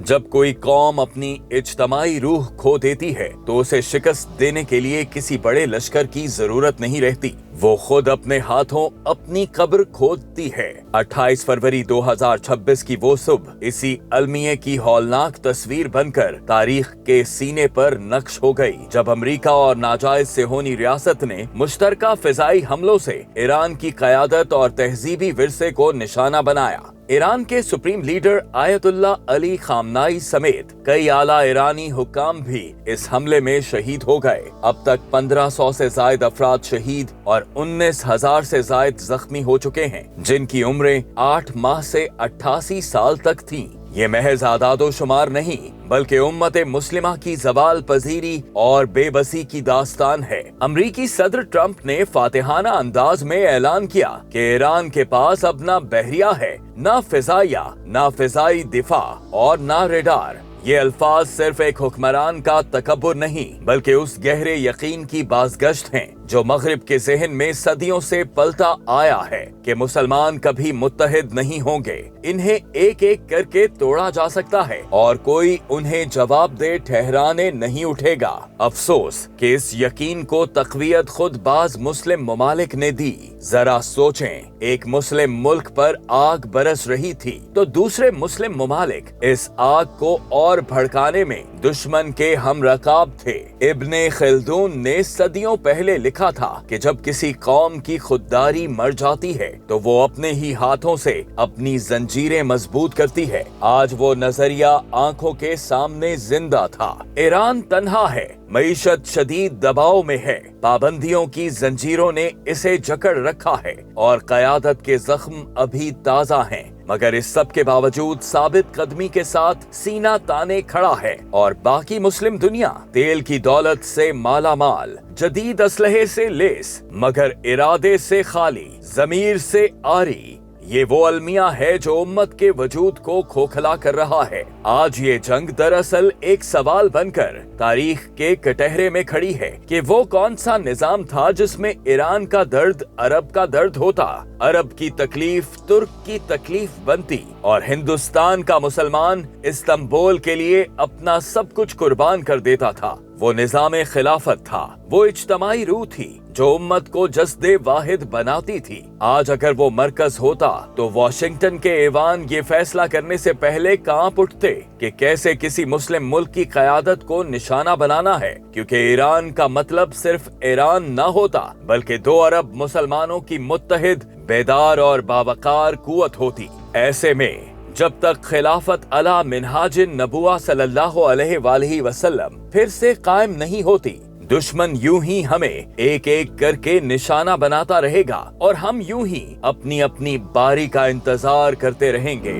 जब कोई कौम अपनी इज्तमाई रूह खो देती है तो उसे शिकस्त देने के लिए किसी बड़े लश्कर की जरूरत नहीं रहती। वो खुद अपने हाथों अपनी कब्र खोदती है। 28 फरवरी 2026 की वो सुबह इसी अलमिये की हौलनाक तस्वीर बनकर तारीख के सीने पर नक्श हो गई, जब अमेरिका और नाजायज सेहोनी रियासत ने मुश्तरका फिजाई हमलों से ईरान की क़यादत और तहजीबी विरसे को निशाना बनाया। ईरान के सुप्रीम लीडर आयतुल्लाह अली खामनाई समेत कई आला ईरानी हुक्काम भी इस हमले में शहीद हो गए। अब तक 1500 से ज्यादा अफराद शहीद और 19,000 से ज्यादा जख्मी हो चुके हैं, जिनकी उम्रें 8 माह से 88 साल तक थीं। ये महज आदादो शुमार नहीं बल्कि उम्मत मुस्लिमा की जवाल पजीरी और बेबसी की दास्तान है। अमरीकी सदर ट्रंप ने फातिहाना अंदाज में ऐलान किया कि ईरान के पास अब ना बहरिया है, ना फिजाइया, ना फिजाई दिफा और ना रेडार। ये अल्फाज सिर्फ एक हुक्मरान का तकब्बुर नहीं बल्कि उस गहरे यकीन की बाज़गश्त हैं जो मगरिब के ज़हन में सदियों से पलता आया है कि मुसलमान कभी मुत्तहिद नहीं होंगे। इन्हें एक एक करके तोड़ा जा सकता है और कोई उन्हें जवाब दे ठहराने नहीं उठेगा। अफसोस कि इस यकीन को तक़वियत खुद बाज मुस्लिम ममालिक ने दी। जरा सोचें, एक मुस्लिम मुल्क पर आग बरस रही थी तो दूसरे मुस्लिम ममालिक इस आग को और भड़काने में दुश्मन के हमरकाब थे। इब्ने खिल्दून ने सदियों पहले लिखा था कि जब किसी कौम की खुददारी मर जाती है तो वो अपने ही हाथों से अपनी जंजीरें मजबूत करती है। आज वो नजरिया आंखों के सामने जिंदा था। ईरान तन्हा है, मईशत शदीद दबाव में है, पाबंदियों की जंजीरों ने इसे जकड़ रखा है और क़यादत के जख्म अभी ताजा हैं। मगर इस सब के बावजूद साबित कदमी के साथ सीना ताने खड़ा है और बाकी मुस्लिम दुनिया तेल की दौलत से माला माल, जदीद असलहे से लेस मगर इरादे से खाली, जमीर से आरी। ये वो अलमिया है जो उम्मत के वजूद को खोखला कर रहा है। आज ये जंग दरअसल एक सवाल बनकर तारीख के कटहरे में खड़ी है कि वो कौन सा निजाम था जिसमें ईरान का दर्द अरब का दर्द होता, अरब की तकलीफ तुर्क की तकलीफ बनती और हिंदुस्तान का मुसलमान इस्तांबुल के लिए अपना सब कुछ कुर्बान कर देता था। वो निजाम खिलाफत था, वो इज्तमाई रूह थी जो उम्मत को जस्दे वाहिद बनाती थी। आज अगर वो मरकज होता तो वाशिंगटन के ऐवान ये फैसला करने से पहले कांप उठते कि कैसे किसी मुस्लिम मुल्क की क़यादत को निशाना बनाना है, क्योंकि ईरान का मतलब सिर्फ ईरान न होता बल्कि 2 अरब मुसलमानों की मुत्तहिद, बेदार और बावकार कुव्वत होती। ऐसे में जब तक खिलाफत अला मिनहाजिन नबुआ सल्लल्लाहु अलैहि वसल्लम फिर से कायम नहीं होती, दुश्मन यूं ही हमें एक एक करके निशाना बनाता रहेगा और हम यूं ही अपनी अपनी बारी का इंतजार करते रहेंगे।